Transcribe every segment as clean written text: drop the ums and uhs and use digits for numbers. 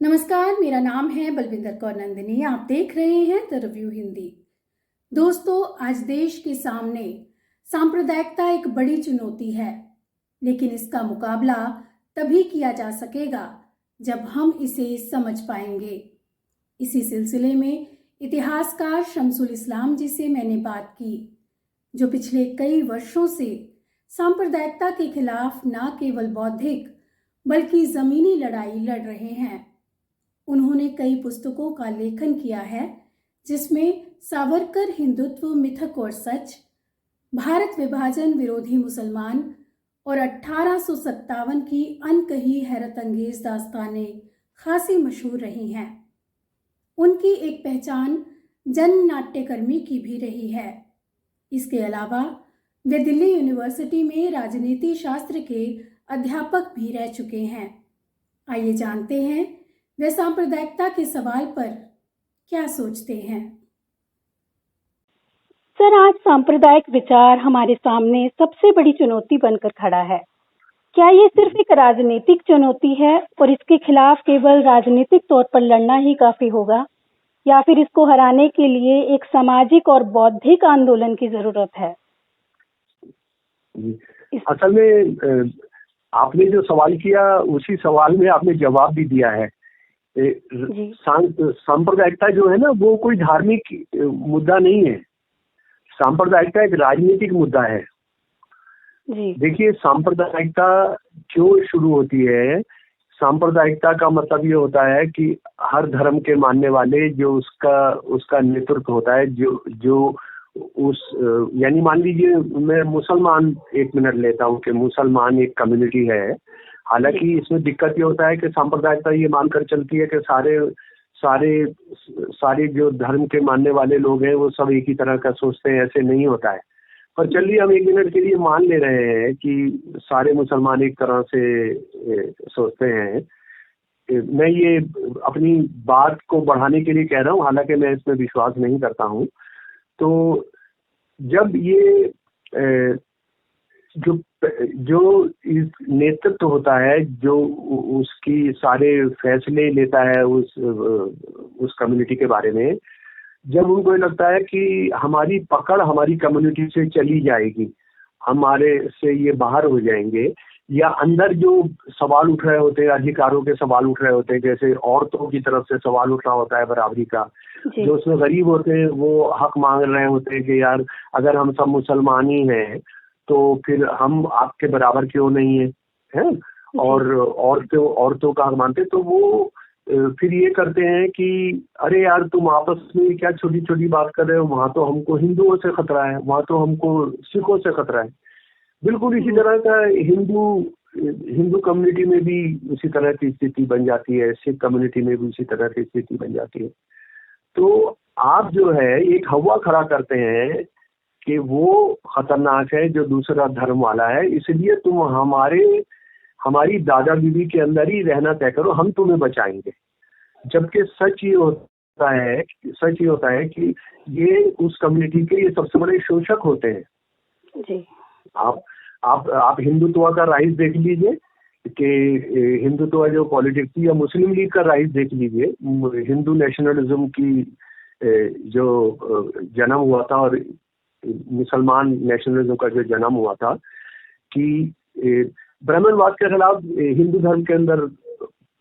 नमस्कार, मेरा नाम है बलविंदर कौर नंदिनी। आप देख रहे हैं द रिव्यू हिंदी। दोस्तों, आज देश के सामने सांप्रदायिकता एक बड़ी चुनौती है, लेकिन इसका मुकाबला तभी किया जा सकेगा जब हम इसे समझ पाएंगे। इसी सिलसिले में इतिहासकार शमसुल इस्लाम जी से मैंने बात की, जो पिछले कई वर्षों से सांप्रदायिकता के खिलाफ न केवल बौद्धिक बल्कि जमीनी लड़ाई लड़ रहे हैं। उन्होंने कई पुस्तकों का लेखन किया है, जिसमें सावरकर हिंदुत्व मिथक और सच, भारत विभाजन विरोधी मुसलमान और 1857 की अनकही हैरत अंगेज दास्तानें खासी मशहूर रही हैं। उनकी एक पहचान जन नाट्यकर्मी की भी रही है। इसके अलावा वे दिल्ली यूनिवर्सिटी में राजनीति शास्त्र के अध्यापक भी रह चुके हैं। आइए जानते हैं वे सांप्रदायिकता के सवाल पर क्या सोचते हैं। सर, आज सांप्रदायिक विचार हमारे सामने सबसे बड़ी चुनौती बनकर खड़ा है। क्या ये सिर्फ एक राजनीतिक चुनौती है और इसके खिलाफ केवल राजनीतिक तौर पर लड़ना ही काफी होगा, या फिर इसको हराने के लिए एक सामाजिक और बौद्धिक आंदोलन की जरूरत है? असल में आपने जो सवाल किया उसी सवाल में आपने जवाब भी दिया है। सांप्रदायिकता जो है ना, वो कोई धार्मिक मुद्दा नहीं है। सांप्रदायिकता एक राजनीतिक मुद्दा है। देखिए, सांप्रदायिकता क्यों शुरू होती है? सांप्रदायिकता का मतलब ये होता है कि हर धर्म के मानने वाले जो उसका नेतृत्व होता है, जो उस यानी मान लीजिए मैं मुसलमान एक मिनट लेता हूँ कि मुसलमान एक कम्युनिटी है। हालांकि इसमें दिक्कत ये होता है कि सांप्रदायिकता ये मानकर चलती है कि सारे जो धर्म के मानने वाले लोग हैं वो सब एक ही तरह का सोचते हैं। ऐसे नहीं होता है। पर चलिए हम एक मिनट के लिए मान ले रहे हैं कि सारे मुसलमान एक तरह से सोचते हैं। मैं ये अपनी बात को बढ़ाने के लिए कह रहा हूँ, हालांकि मैं इसमें विश्वास नहीं करता हूँ। तो जब ये जो इस नेतृत्व होता है, जो उसकी सारे फैसले लेता है उस कम्युनिटी के बारे में, जब उनको लगता है कि हमारी पकड़ हमारी कम्युनिटी से चली जाएगी, हमारे से ये बाहर हो जाएंगे, या अंदर जो सवाल उठ रहे होते हैं, अधिकारों के सवाल उठ रहे होते हैं, जैसे औरतों की तरफ से सवाल उठ रहा होता है बराबरी का, जो उसमें गरीब होते हैं वो हक मांग रहे होते हैं कि यार अगर हम सब मुसलमान ही हैं तो फिर हम आपके बराबर क्यों नहीं है? और औरतों का हक मानते, तो वो फिर ये करते हैं कि अरे यार तुम आपस में क्या छोटी छोटी बात कर रहे हो, वहाँ तो हमको हिंदुओं से खतरा है, वहाँ तो हमको सिखों से खतरा है। बिल्कुल इसी तरह का हिंदू कम्युनिटी में भी उसी तरह की स्थिति बन जाती है, सिख कम्युनिटी में भी उसी तरह की स्थिति बन जाती है। तो आप जो है एक हवा खड़ा करते हैं कि वो खतरनाक है जो दूसरा धर्म वाला है, इसलिए तुम हमारी दादा बीबी के अंदर ही रहना तय करो, हम तुम्हें बचाएंगे। जबकि सच ये होता है कि ये उस कम्युनिटी के ये सबसे बड़े शोषक होते हैं। जी। आप हिंदुत्व का राइज देख लीजिए कि हिंदुत्व जो पॉलिटिक्स या मुस्लिम लीग का राइज देख लीजिए, हिंदू नेशनलिज्म की जो जन्म हुआ था और मुसलमान नेशनलिज्म का जो जन्म हुआ था कि ब्राह्मणवाद के खिलाफ हिंदू धर्म के अंदर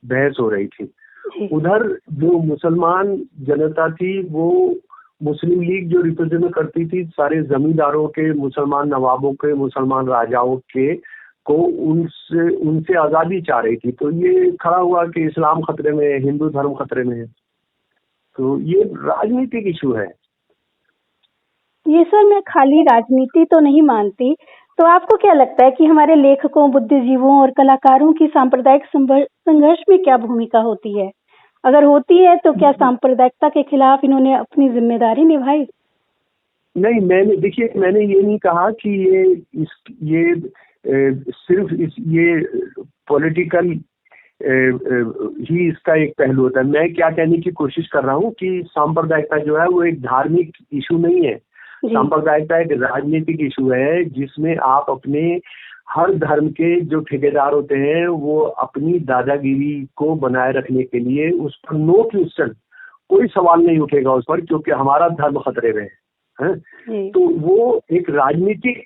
बहस हो रही थी। उधर जो मुसलमान जनता थी वो मुस्लिम लीग जो रिप्रेजेंट करती थी सारे जमींदारों के, मुसलमान नवाबों के, मुसलमान राजाओं के को उनसे आज़ादी चाह रही थी। तो ये खड़ा हुआ कि इस्लाम खतरे में है, हिंदू धर्म खतरे में है। तो ये राजनीतिक इशू है। ये सर, मैं खाली राजनीति तो नहीं मानती। तो आपको क्या लगता है कि हमारे लेखकों, बुद्धिजीवों और कलाकारों की सांप्रदायिक संघर्ष में क्या भूमिका होती है? अगर होती है तो क्या सांप्रदायिकता के खिलाफ इन्होंने अपनी जिम्मेदारी निभाई? नहीं, मैंने ये नहीं कहा कि ये सिर्फ ये पॉलिटिकल ही इसका एक पहलू होता है। मैं क्या कहने की कोशिश कर रहा हूँ कि सांप्रदायिकता जो है वो एक धार्मिक इशू नहीं है। सांप्रदायिकता एक राजनीतिक इशू है जिसमें आप अपने हर धर्म के जो ठेकेदार होते हैं वो अपनी दादागिरी को बनाए रखने के लिए उस पर नो क्वेश्चन, कोई सवाल नहीं उठेगा उस पर, क्योंकि हमारा धर्म खतरे में है। तो वो एक राजनीतिक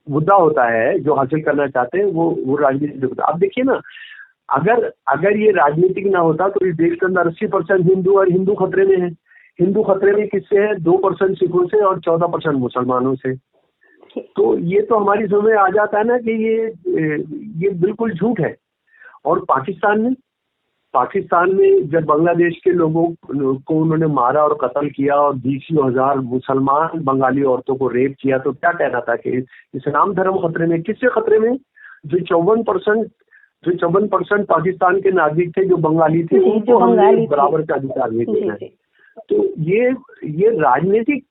मुद्दा होता है जो हासिल करना चाहते हैं, वो राजनीतिक मुद्दा। अब देखिए ना, अगर ये राजनीतिक ना होता तो इस देश के अंदर 80% हिंदू और हिंदू खतरे में है। हिंदू खतरे में किससे है? 2% सिखों से और 14% मुसलमानों से। तो ये तो हमारी समझ में आ जाता है ना कि ये बिल्कुल झूठ है। और पाकिस्तान में जब बांग्लादेश के लोगों को उन्होंने मारा और कत्ल किया और 20,000 मुसलमान बंगाली औरतों को रेप किया, तो क्या कहना था कि इस्लाम धर्म खतरे में? किससे खतरे में? जो 54% पाकिस्तान के नागरिक थे जो बंगाली थे, उनको हमने बराबर का अधिकार नहीं देना है। तो ये राजनीतिक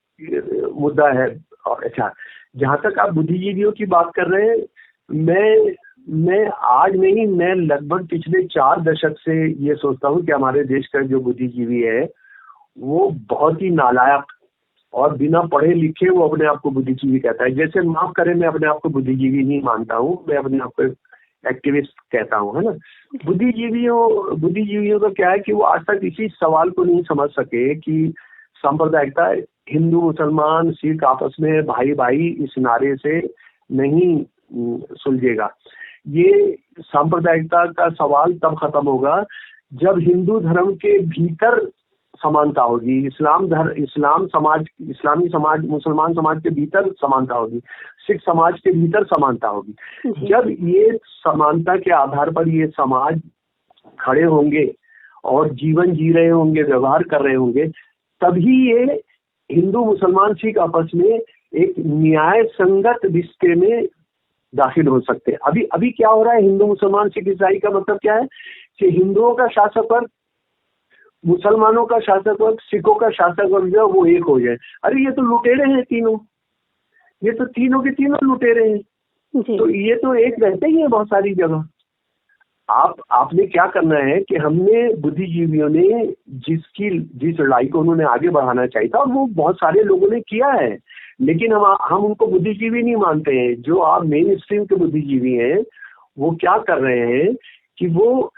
मुद्दा है। अच्छा, जहाँ तक आप बुद्धिजीवियों की बात कर रहे हैं, मैं आज नहीं, मैं लगभग पिछले 4 दशक से ये सोचता हूँ कि हमारे देश का जो बुद्धिजीवी है वो बहुत ही नालायक और बिना पढ़े लिखे वो अपने आप को बुद्धिजीवी कहता है। जैसे माफ करें, मैं अपने आप को बुद्धिजीवी नहीं मानता हूँ, मैं अपने आप को एक्टिविस्ट कहता हूँ, है ना। बुद्धिजीवियों का क्या है कि वो आज तक इसी सवाल को नहीं समझ सके कि सांप्रदायिकता, हिंदू मुसलमान सिख आपस में भाई भाई इस नारे से नहीं सुलझेगा। ये सांप्रदायिकता का सवाल तब खत्म होगा जब हिंदू धर्म के भीतर समानता होगी, इस्लामी समाज, मुसलमान समाज के भीतर समानता होगी, सिख समाज के भीतर समानता होगी। जब ये समानता के आधार पर ये समाज खड़े होंगे और जीवन जी रहे होंगे, व्यवहार कर रहे होंगे, तभी ये हिंदू मुसलमान सिख आपस में एक न्याय संगत रिश्ते में दाखिल हो सकते हैं। अभी क्या हो रहा है? हिंदू मुसलमान सिख ईसाई का मतलब क्या है कि हिंदुओं का शासक वर्ग, मुसलमानों का शासक वर्ग, सिखों का शासक वर्ग जो वो एक हो जाए। अरे ये तो लुटेरे हैं तीनों, ये तो तीनों के तीनों लुटेरे हैं। तो ये तो एक रहते ही है बहुत सारी जगह। आपने क्या करना है कि हमने बुद्धिजीवियों ने जिस लड़ाई को उन्होंने आगे बढ़ाना चाहिए था, वो बहुत सारे लोगों ने किया है, लेकिन हम उनको बुद्धिजीवी नहीं मानते हैं। जो आप मेन स्ट्रीम के बुद्धिजीवी हैं वो क्या कर रहे हैं कि वो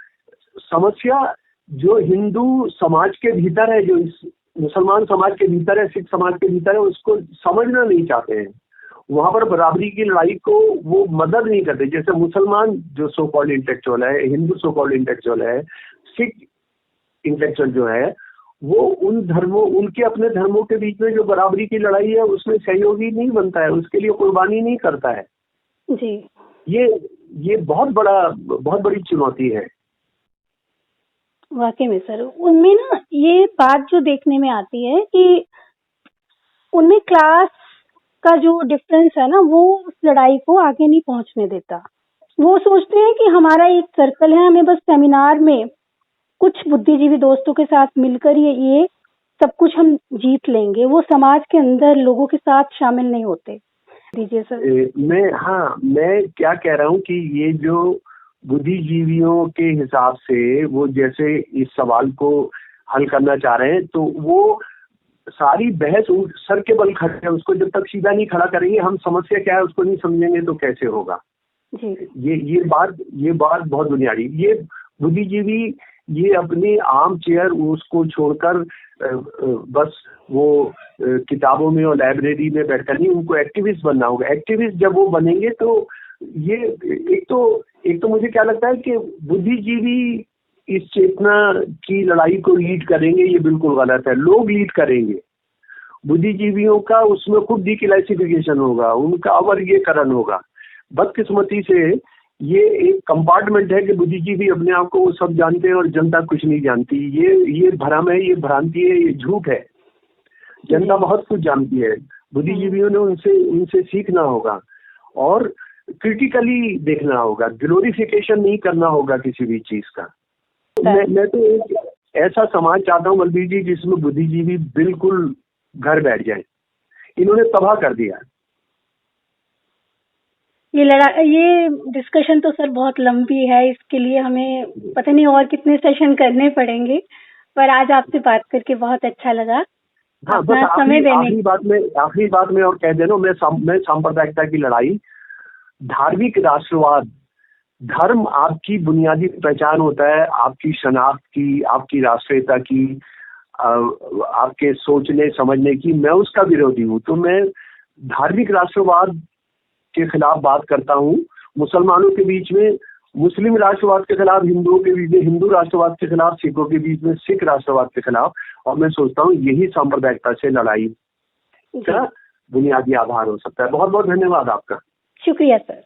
समस्या जो हिंदू समाज के भीतर है, जो मुसलमान समाज के भीतर है, सिख समाज के भीतर है, उसको समझना नहीं चाहते हैं। वहां पर बराबरी की लड़ाई को वो मदद नहीं करते। जैसे मुसलमान जो सो कॉल्ड इंटेलेक्चुअल है, हिंदू सो कॉल्ड इंटेलेक्चुअल है, सिख इंटेलेक्चुअल जो है, वो उनके अपने धर्मों के बीच में जो बराबरी की लड़ाई है उसमें सहयोगी नहीं बनता है, उसके लिए कुर्बानी नहीं करता है जी। ये बहुत बड़ी चुनौती है वाकई में सर। उनमें ना ये बात जो देखने में आती है कि उनमें क्लास का जो डिफरेंस है ना, वो उस लड़ाई को आगे नहीं पहुंचने देता। वो सोचते हैं कि हमारा एक सर्कल है, हमें बस सेमिनार में कुछ बुद्धिजीवी दोस्तों के साथ मिलकर ये सब कुछ हम जीत लेंगे। वो समाज के अंदर लोगों के साथ शामिल नहीं होते। दीजिए सर। मैं क्या कह रहा हूँ कि ये जो बुद्धिजीवियों के हिसाब से वो जैसे इस सवाल को हल करना चाह रहे हैं, तो वो सारी बहस सर के बल खड़े हैं। उसको जब तक सीधा नहीं खड़ा करेंगे, हम समस्या क्या है उसको नहीं समझेंगे तो कैसे होगा जी। ये बात बहुत बुनियादी। ये बुद्धिजीवी ये अपने आर्म चेयर उसको छोड़कर बस वो किताबों में और लाइब्रेरी में बैठकर नहीं, उनको एक्टिविस्ट बनना होगा। एक्टिविस्ट जब वो बनेंगे तो ये एक तो मुझे क्या लगता है कि बुद्धिजीवी इस चेतना की लड़ाई को लीड करेंगे, ये बिल्कुल गलत है। लोग लीड करेंगे, बुद्धिजीवियों का उसमें खुद डिक्लासिफिकेशन होगा, उनका अवर्गीकरण होगा। बदकिस्मती से ये एक कंपार्टमेंट है कि बुद्धिजीवी अपने आप को वो सब जानते हैं और जनता कुछ नहीं जानती। ये भ्रम है, ये भ्रांति है, ये झूठ है। जनता बहुत कुछ जानती है। बुद्धिजीवियों ने उनसे सीखना होगा और क्रिटिकली देखना होगा, ग्लोरिफिकेशन नहीं करना होगा किसी भी चीज का। मैं तो एक ऐसा समाज चाहता हूँ बलबीर जी जिसमें बुद्धिजीवी बिल्कुल घर बैठ जाए। इन्होंने तबाह कर दिया। ये डिस्कशन तो सर बहुत लंबी है, इसके लिए हमें पता नहीं और कितने सेशन करने पड़ेंगे, पर आज आपसे बात करके बहुत अच्छा लगा। हाँ, बस आखिरी बात में और कह देना, मैं सांप्रदायिकता की लड़ाई धार्मिक राष्ट्रवाद, धर्म आपकी बुनियादी पहचान होता है, आपकी शनाख्त की, आपकी राष्ट्रीयता की, आपके सोचने समझने की। मैं उसका विरोधी हूँ। तो मैं धार्मिक राष्ट्रवाद के खिलाफ बात करता हूँ। मुसलमानों के बीच में मुस्लिम राष्ट्रवाद के खिलाफ, हिंदुओं के बीच में हिंदू राष्ट्रवाद के खिलाफ, सिखों के बीच में सिख राष्ट्रवाद के खिलाफ। और मैं सोचता हूँ यही सांप्रदायिकता से लड़ाई का बुनियादी आधार हो सकता है। बहुत बहुत धन्यवाद आपका। शुक्रिया सर।